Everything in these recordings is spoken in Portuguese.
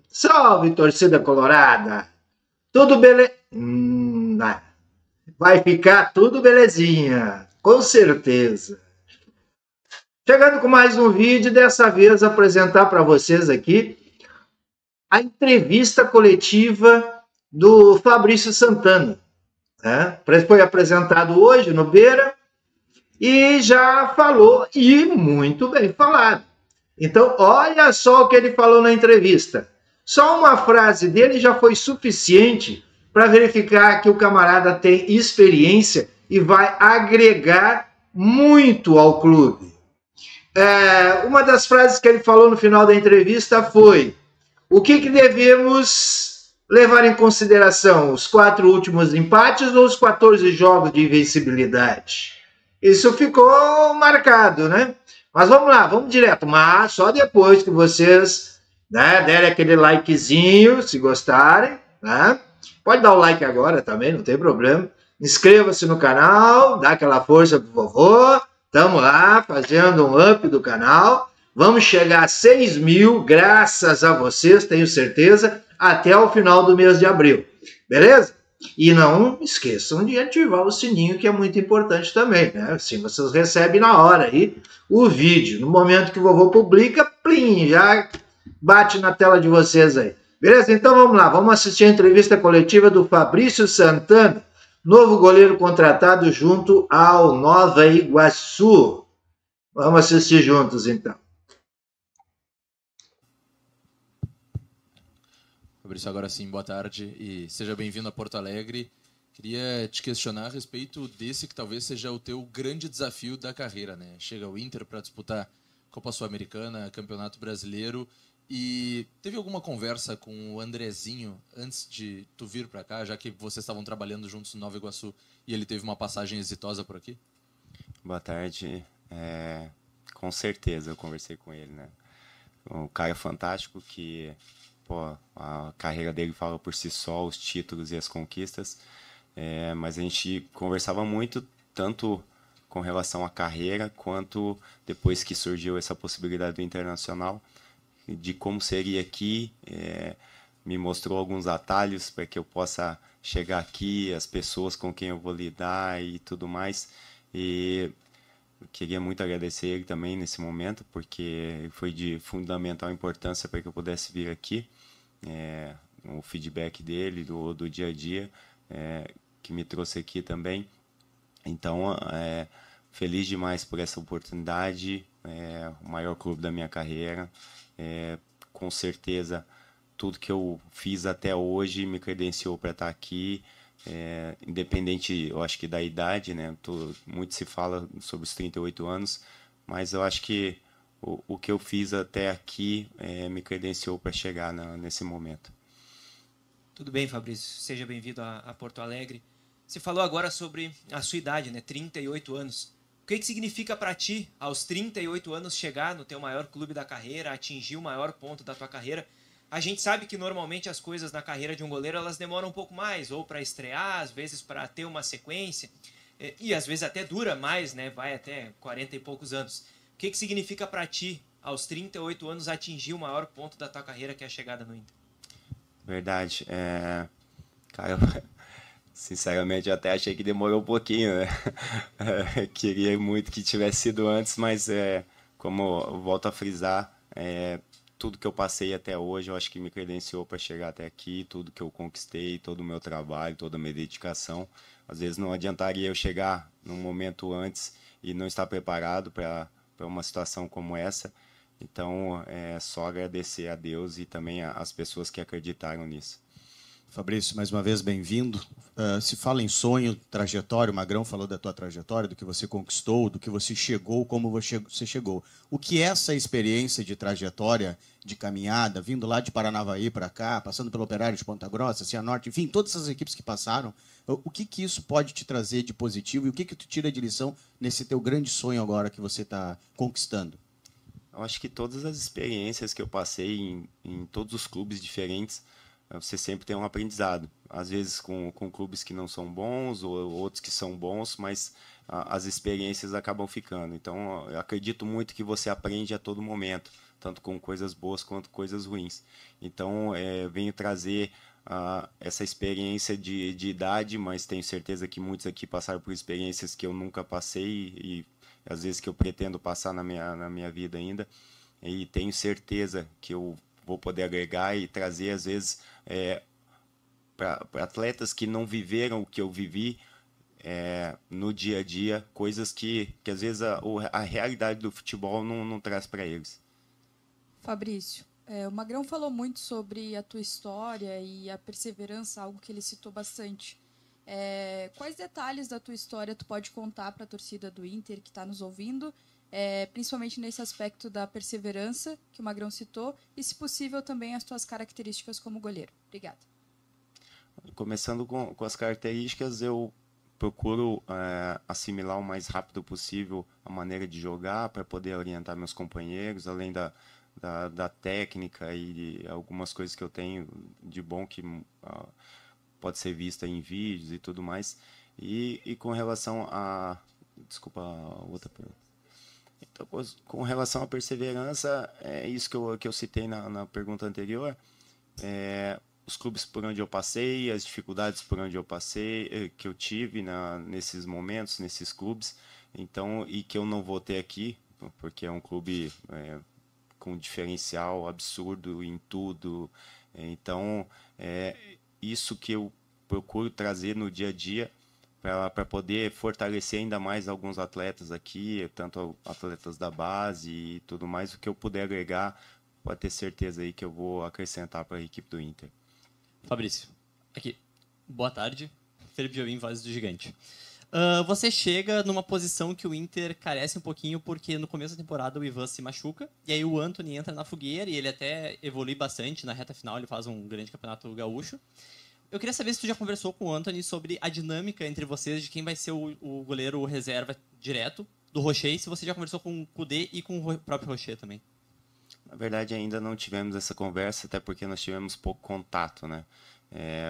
Salve, torcida colorada! Tudo vai ficar tudo belezinha, com certeza. Chegando com mais um vídeo, dessa vez apresentar para vocês aqui a entrevista coletiva do Fabrício Santana, né? Foi apresentado hoje no Beira e já falou, e muito bem falado. Então, olha só o que ele falou na entrevista. Só uma frase dele já foi suficiente para verificar que o camarada tem experiência e vai agregar muito ao clube. Uma das frases que ele falou no final da entrevista foi: o que devemos levar em consideração? Os 4 últimos empates ou os 14 jogos de invencibilidade? Isso ficou marcado, né? Mas vamos lá, vamos direto. Mas só depois que vocês, né, derem aquele likezinho, se gostarem, né? Pode dar o like agora também, não tem problema. Inscreva-se no canal, dá aquela força pro vovô. Estamos lá fazendo um up do canal. Vamos chegar a 6 mil, graças a vocês, tenho certeza, até o final do mês de abril. Beleza? E não esqueçam de ativar o sininho, que é muito importante também, né? Assim vocês recebem na hora aí o vídeo. No momento que o vovô publica, plim, já bate na tela de vocês aí. Beleza? Então vamos lá, vamos assistir a entrevista coletiva do Fabrício Santana, novo goleiro contratado junto ao Nova Iguaçu. Vamos assistir juntos, então. Fabrício, agora sim, boa tarde e seja bem-vindo a Porto Alegre. Queria te questionar a respeito desse que talvez seja o teu grande desafio da carreira, né? Chega o Inter para disputar Copa Sul-Americana, Campeonato Brasileiro, e teve alguma conversa com o Andrezinho antes de tu vir para cá, já que vocês estavam trabalhando juntos no Nova Iguaçu e ele teve uma passagem exitosa por aqui? Boa tarde. Com certeza eu conversei com ele, né? Um cara fantástico que, pô, a carreira dele fala por si só, os títulos e as conquistas. Mas a gente conversava muito, tanto com relação à carreira, quanto depois que surgiu essa possibilidade do Internacional, de como seria aqui. Me mostrou alguns atalhos para que eu possa chegar aqui, as pessoas com quem eu vou lidar e tudo mais. E eu queria muito agradecer ele também nesse momento, porque foi de fundamental importância para que eu pudesse vir aqui. O feedback dele, do dia a dia, que me trouxe aqui também. Então, feliz demais por essa oportunidade, o maior clube da minha carreira. Com certeza, tudo que eu fiz até hoje me credenciou para estar aqui. Independente, eu acho que da idade, né? Muito se fala sobre os 38 anos, mas eu acho que o que eu fiz até aqui me credenciou para chegar nesse momento. Tudo bem, Fabrício. Seja bem-vindo a Porto Alegre. Você falou agora sobre a sua idade, né? 38 anos. O que significa para ti, aos 38 anos, chegar no teu maior clube da carreira, atingir o maior ponto da tua carreira? A gente sabe que normalmente as coisas na carreira de um goleiro elas demoram um pouco mais, ou para estrear, às vezes para ter uma sequência, e às vezes até dura mais, né? Vai até 40 e poucos anos. O que significa para ti, aos 38 anos, atingir o maior ponto da tua carreira, que é a chegada no Inter? Verdade. Cara, sinceramente, eu até achei que demorou um pouquinho, né? Queria muito que tivesse sido antes, mas como eu volto a frisar, tudo que eu passei até hoje, eu acho que me credenciou para chegar até aqui, tudo que eu conquistei, todo o meu trabalho, toda a minha dedicação. Às vezes não adiantaria eu chegar num momento antes e não estar preparado para uma situação como essa. Então, é só agradecer a Deus e também às pessoas que acreditaram nisso. Fabrício, mais uma vez, bem-vindo. Se fala em sonho, trajetória, o Magrão falou da tua trajetória, do que você conquistou, do que você chegou, como você chegou. O que é essa experiência de trajetória, de caminhada, vindo lá de Paranavaí para cá, passando pelo Operário de Ponta Grossa, Cianorte, enfim, todas essas equipes que passaram, o que isso pode te trazer de positivo e o que tu tira de lição nesse teu grande sonho agora que você está conquistando? Eu acho que todas as experiências que eu passei em todos os clubes diferentes, você sempre tem um aprendizado. Às vezes com clubes que não são bons, ou outros que são bons, mas as experiências acabam ficando. Então, eu acredito muito que você aprende a todo momento. tanto com coisas boas quanto coisas ruins. Então, venho trazer essa experiência de idade, mas tenho certeza que muitos aqui passaram por experiências que eu nunca passei e às vezes que eu pretendo passar na minha vida ainda. E tenho certeza que eu vou poder agregar e trazer, às vezes, para atletas que não viveram o que eu vivi no dia a dia, coisas que às vezes a realidade do futebol não traz para eles. Fabrício, o Magrão falou muito sobre a tua história e a perseverança, algo que ele citou bastante. Quais detalhes da tua história tu pode contar para a torcida do Inter que está nos ouvindo, principalmente nesse aspecto da perseverança que o Magrão citou e, se possível, também as tuas características como goleiro? Obrigada. Começando com as características, eu procuro assimilar o mais rápido possível a maneira de jogar para poder orientar meus companheiros, além da técnica e de algumas coisas que eu tenho de bom que pode ser vista em vídeos e tudo mais. E com relação a... Desculpa a outra pergunta. Então, com relação à perseverança, é isso que eu citei na pergunta anterior. Os clubes por onde eu passei, as dificuldades por onde eu passei, que eu tive nesses momentos, nesses clubes. Então, e que eu não vou ter aqui, porque é um clube com diferencial absurdo em tudo. Então, isso que eu procuro trazer no dia a dia para poder fortalecer ainda mais alguns atletas aqui, tanto atletas da base e tudo mais, o que eu puder agregar, pode ter certeza aí que eu vou acrescentar para a equipe do Inter. Fabrício, aqui. Boa tarde. Felipe Jobim, Voz do Gigante. Você chega numa posição que o Inter carece um pouquinho, porque no começo da temporada o Ivan se machuca, e aí o Antony entra na fogueira, e ele até evolui bastante. Na reta final ele faz um grande campeonato gaúcho. Eu queria saber se tu já conversou com o Antony sobre a dinâmica entre vocês, de quem vai ser o goleiro reserva direto do Rocher, e se você já conversou com o Kudê e com o próprio Rocher também. Na verdade, ainda não tivemos essa conversa, até porque nós tivemos pouco contato, né?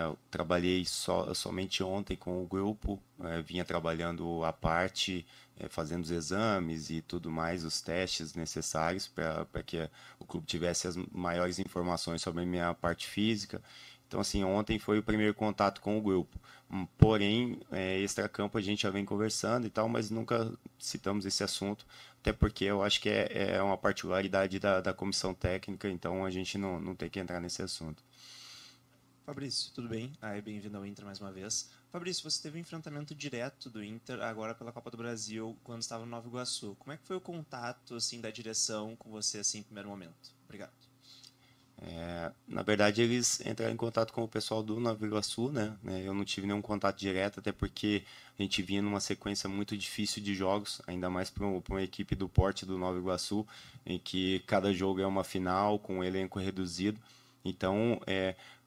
Eu trabalhei somente ontem com o grupo, vinha trabalhando à parte, fazendo os exames e tudo mais, os testes necessários para que o clube tivesse as maiores informações sobre a minha parte física. Então, assim, ontem foi o primeiro contato com o grupo. Porém, extracampo a gente já vem conversando e tal, mas nunca citamos esse assunto, até porque eu acho que é uma particularidade da comissão técnica, então a gente não tem que entrar nesse assunto. Fabrício, tudo bem? Bem-vindo ao Inter mais uma vez. Fabrício, você teve um enfrentamento direto do Inter agora pela Copa do Brasil, quando estava no Nova Iguaçu. Como é que foi o contato assim, da direção com você assim, em primeiro momento? Obrigado. Na verdade, eles entraram em contato com o pessoal do Nova Iguaçu, né? Eu não tive nenhum contato direto, até porque a gente vinha numa sequência muito difícil de jogos, ainda mais para uma equipe do porte do Nova Iguaçu, em que cada jogo é uma final, com um elenco reduzido. Então,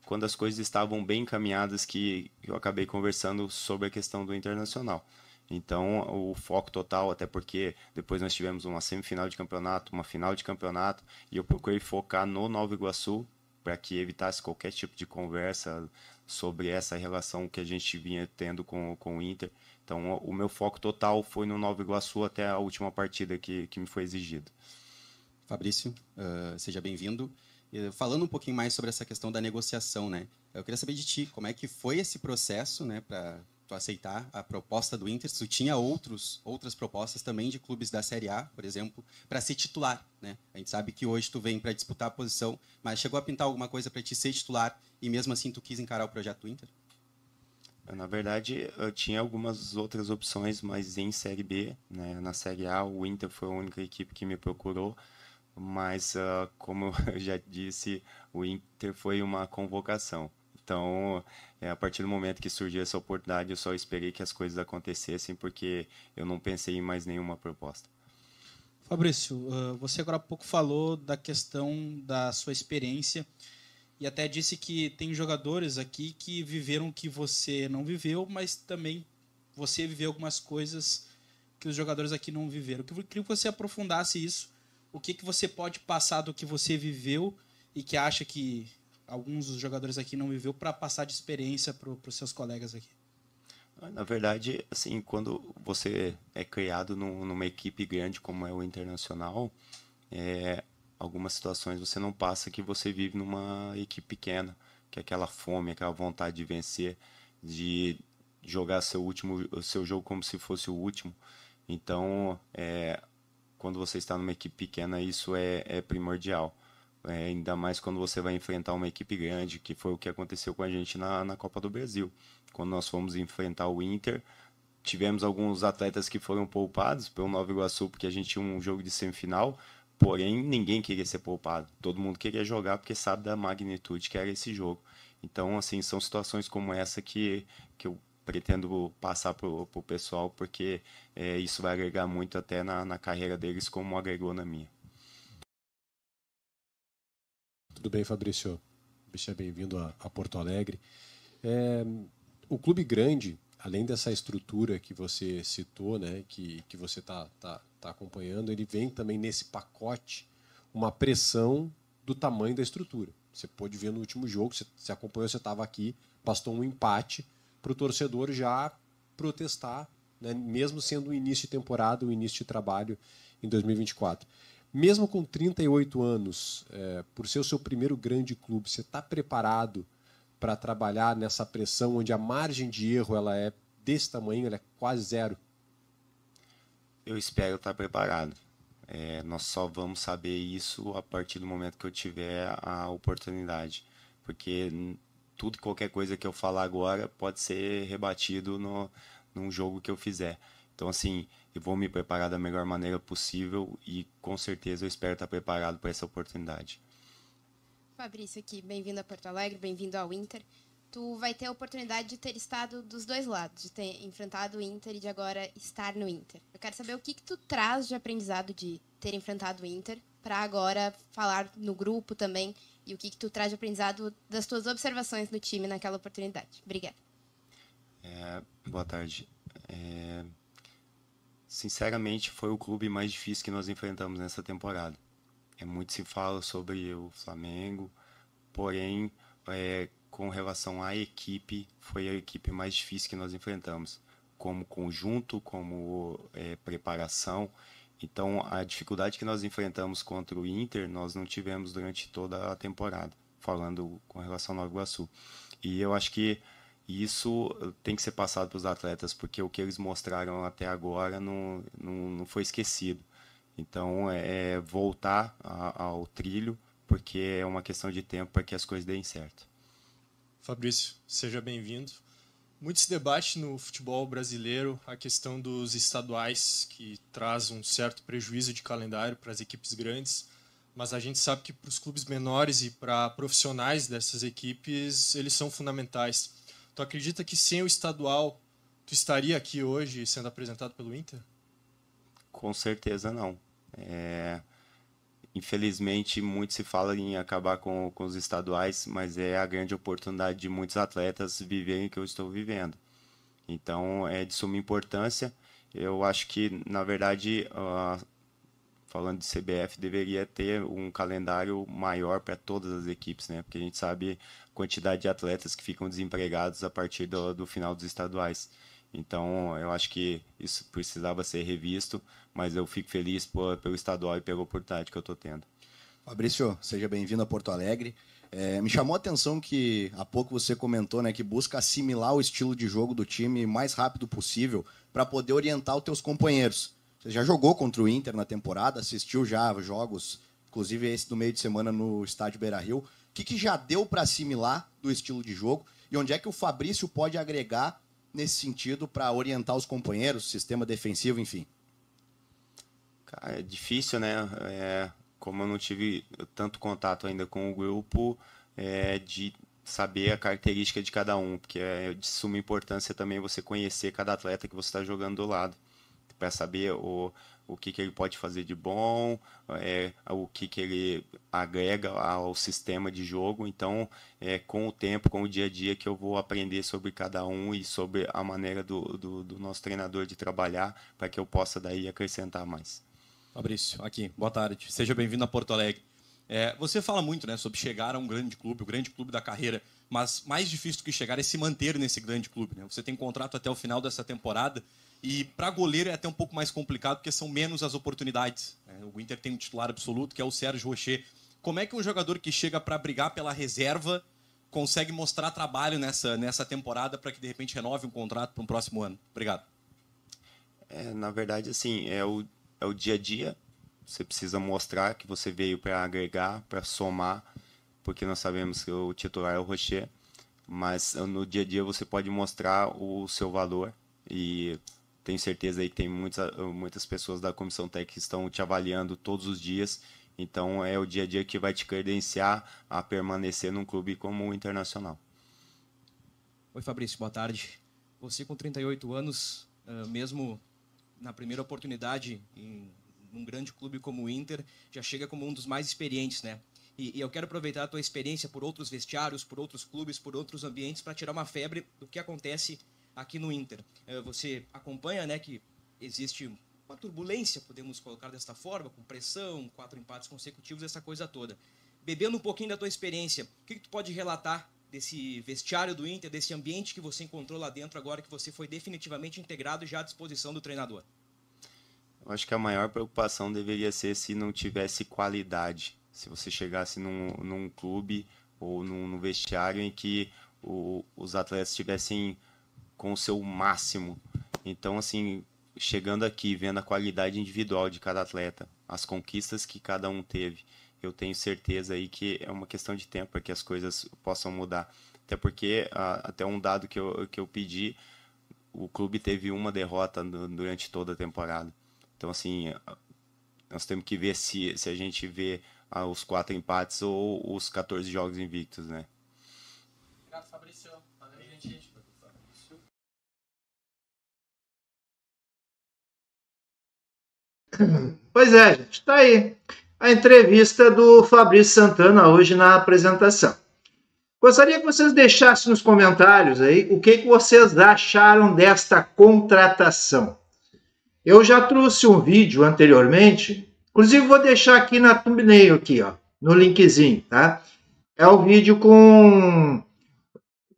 quando as coisas estavam bem encaminhadas, que eu acabei conversando sobre a questão do Internacional. Então, o foco total, até porque depois nós tivemos uma semifinal de campeonato, uma final de campeonato, e eu procurei focar no Nova Iguaçu para que evitasse qualquer tipo de conversa sobre essa relação que a gente vinha tendo com o Inter. Então, o meu foco total foi no Nova Iguaçu até a última partida que me foi exigido. Fabrício, seja bem-vindo. Falando um pouquinho mais sobre essa questão da negociação, né? Eu queria saber de ti, como é que foi esse processo, né, para tu aceitar a proposta do Inter? Se tu tinha outras propostas também de clubes da Série A, por exemplo, para ser titular, né? A gente sabe que hoje tu vem para disputar a posição, mas chegou a pintar alguma coisa para te ser titular e mesmo assim tu quis encarar o projeto do Inter? Na verdade, eu tinha algumas outras opções, mas em Série B, né? Na Série A, o Inter foi a única equipe que me procurou. Mas, como eu já disse, o Inter foi uma convocação. Então, a partir do momento que surgiu essa oportunidade, eu só esperei que as coisas acontecessem, porque eu não pensei em mais nenhuma proposta. Fabrício, você agora há pouco falou da questão da sua experiência e até disse que tem jogadores aqui que viveram o que você não viveu, mas também você viveu algumas coisas que os jogadores aqui não viveram. Eu queria que você aprofundasse isso. O que você pode passar do que você viveu e que acha que alguns dos jogadores aqui não viveu para passar de experiência para os seus colegas aqui? Na verdade, assim, quando você é criado numa equipe grande como é o Internacional, algumas situações você não passa que você vive numa equipe pequena, que é aquela fome, aquela vontade de vencer, de jogar o seu jogo como se fosse o último. Então, quando você está numa equipe pequena, isso é primordial. Ainda mais quando você vai enfrentar uma equipe grande, que foi o que aconteceu com a gente na Copa do Brasil. Quando nós fomos enfrentar o Inter, tivemos alguns atletas que foram poupados pelo Nova Iguaçu, porque a gente tinha um jogo de semifinal, porém ninguém queria ser poupado. Todo mundo queria jogar porque sabe da magnitude que era esse jogo. Então, assim, são situações como essa que eu pretendo passar para o pessoal, porque isso vai agregar muito até na carreira deles, como agregou na minha. Tudo bem, Fabrício? Seja bem-vindo a Porto Alegre. O clube grande, além dessa estrutura que você citou, né, que você tá acompanhando, ele vem também nesse pacote uma pressão do tamanho da estrutura. Você pôde ver no último jogo, você acompanhou, você estava aqui, bastou um empate para o torcedor já protestar, né, mesmo sendo o início de temporada, o início de trabalho em 2024. Mesmo com 38 anos, por ser o seu primeiro grande clube, você está preparado para trabalhar nessa pressão onde a margem de erro ela é desse tamanho, ela é quase zero? Eu espero estar preparado. Nós só vamos saber isso a partir do momento que eu tiver a oportunidade. Porque tudo e qualquer coisa que eu falar agora pode ser rebatido num jogo que eu fizer. Então, assim, eu vou me preparar da melhor maneira possível e, com certeza, eu espero estar preparado para essa oportunidade. Fabrício aqui, bem-vindo a Porto Alegre, bem-vindo ao Inter. Tu vai ter a oportunidade de ter estado dos dois lados, de ter enfrentado o Inter e de agora estar no Inter. Eu quero saber o que tu traz de aprendizado de ter enfrentado o Inter para agora falar no grupo também e o que tu traz de aprendizado das tuas observações no time naquela oportunidade. Obrigada. Boa tarde. Sinceramente, foi o clube mais difícil que nós enfrentamos nessa temporada. Muito se fala sobre o Flamengo, porém, com relação à equipe, foi a equipe mais difícil que nós enfrentamos, como conjunto, como preparação. Então, a dificuldade que nós enfrentamos contra o Inter, nós não tivemos durante toda a temporada, falando com relação ao Nova Iguaçu. E eu acho que isso tem que ser passado para os atletas, porque o que eles mostraram até agora não foi esquecido. Então, voltar ao trilho, porque é uma questão de tempo para que as coisas deem certo. Fabrício, seja bem-vindo. Muito se debate no futebol brasileiro a questão dos estaduais, que traz um certo prejuízo de calendário para as equipes grandes, mas a gente sabe que para os clubes menores e para profissionais dessas equipes, eles são fundamentais. Tu acredita que sem o estadual, tu estaria aqui hoje sendo apresentado pelo Inter? Com certeza não. Infelizmente, muito se fala em acabar com os estaduais, mas é a grande oportunidade de muitos atletas viverem o que eu estou vivendo. Então, é de suma importância. Eu acho que, na verdade, falando de CBF, deveria ter um calendário maior para todas as equipes, né? Porque a gente sabe a quantidade de atletas que ficam desempregados a partir do final dos estaduais. Então, eu acho que isso precisava ser revisto, mas eu fico feliz pelo estadual e pela oportunidade que eu estou tendo. Fabrício, seja bem-vindo a Porto Alegre. Me chamou a atenção que há pouco você comentou, né, que busca assimilar o estilo de jogo do time o mais rápido possível para poder orientar os teus companheiros. Você já jogou contra o Inter na temporada, assistiu já jogos, inclusive esse do meio de semana no estádio Beira-Rio. O que já deu para assimilar do estilo de jogo e onde é que o Fabrício pode agregar nesse sentido para orientar os companheiros, sistema defensivo, enfim? Cara, é difícil, né? Como eu não tive tanto contato ainda com o grupo, de saber a característica de cada um, porque é de suma importância também você conhecer cada atleta que você está jogando do lado, para saber o que ele pode fazer de bom, o que ele agrega ao sistema de jogo. Então, com o tempo, com o dia a dia, que eu vou aprender sobre cada um e sobre a maneira do nosso treinador de trabalhar, para que eu possa daí acrescentar mais. Fabrício, aqui, boa tarde. Seja bem-vindo a Porto Alegre. Você fala muito, né, sobre chegar a um grande clube, o grande clube da carreira, mas mais difícil do que chegar é se manter nesse grande clube, né? Você tem contrato até o final dessa temporada E para goleiro é até um pouco mais complicado, porque são menos as oportunidades. O Inter tem um titular absoluto, que é o Sérgio Rocher. Como é que um jogador que chega para brigar pela reserva consegue mostrar trabalho nessa temporada para que, de repente, renove um contrato para um próximo ano? Obrigado. Na verdade, assim, é o dia a dia. Você precisa mostrar que você veio para agregar, para somar, porque nós sabemos que o titular é o Rocher, mas no dia a dia você pode mostrar o seu valor, e tenho certeza aí que tem muitas pessoas da comissão técnica que estão te avaliando todos os dias, então é o dia a dia que vai te credenciar a permanecer num clube como o Internacional. Oi, Fabrício, boa tarde. Você com 38 anos, mesmo na primeira oportunidade em um grande clube como o Inter, já chega como um dos mais experientes, né? E eu quero aproveitar a tua experiência por outros vestiários, por outros clubes, por outros ambientes, para tirar uma febre do que acontece aqui no Inter. Você acompanha, né, que existe uma turbulência, podemos colocar desta forma, com pressão, 4 empates consecutivos, essa coisa toda. Bebendo um pouquinho da tua experiência, o que tu pode relatar desse vestiário do Inter, desse ambiente que você encontrou lá dentro agora que você foi definitivamente integrado e já à disposição do treinador? Eu acho que a maior preocupação deveria ser se não tivesse qualidade. Se você chegasse num clube ou num vestiário em que os atletas estivessem com o seu máximo. Então, assim, chegando aqui, vendo a qualidade individual de cada atleta, as conquistas que cada um teve, eu tenho certeza aí que é uma questão de tempo para que as coisas possam mudar. Até porque, até um dado que eu pedi, o clube teve uma derrota durante toda a temporada. Então, assim, nós temos que ver se a gente vê os 4 empates ou os 14 jogos invictos, né? Obrigado, Fabrício. Valeu, gente. Pois é, gente, tá aí a entrevista do Fabrício Santana hoje na apresentação. Gostaria que vocês deixassem nos comentários aí o que vocês acharam desta contratação. Eu já trouxe um vídeo anteriormente, inclusive vou deixar aqui na thumbnail, aqui, ó, no linkzinho, tá? É o vídeo com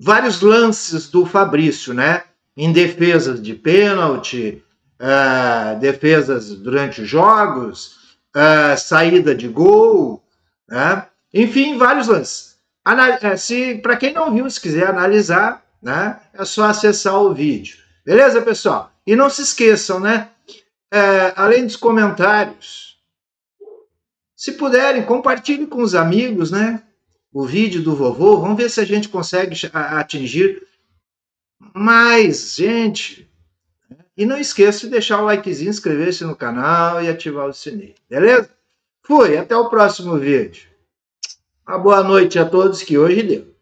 vários lances do Fabrício, né? Em defesas de pênalti, defesas durante os jogos, saída de gol, né? Enfim, vários lances. Para quem não viu, se quiser analisar, né? É só acessar o vídeo. Beleza, pessoal? E não se esqueçam, né? Além dos comentários, se puderem, compartilhem com os amigos, né? O vídeo do vovô. Vamos ver se a gente consegue atingir mais gente. E não esqueça de deixar o likezinho, inscrever-se no canal e ativar o sininho. Beleza? Fui, até o próximo vídeo. Uma boa noite a todos, que hoje deu.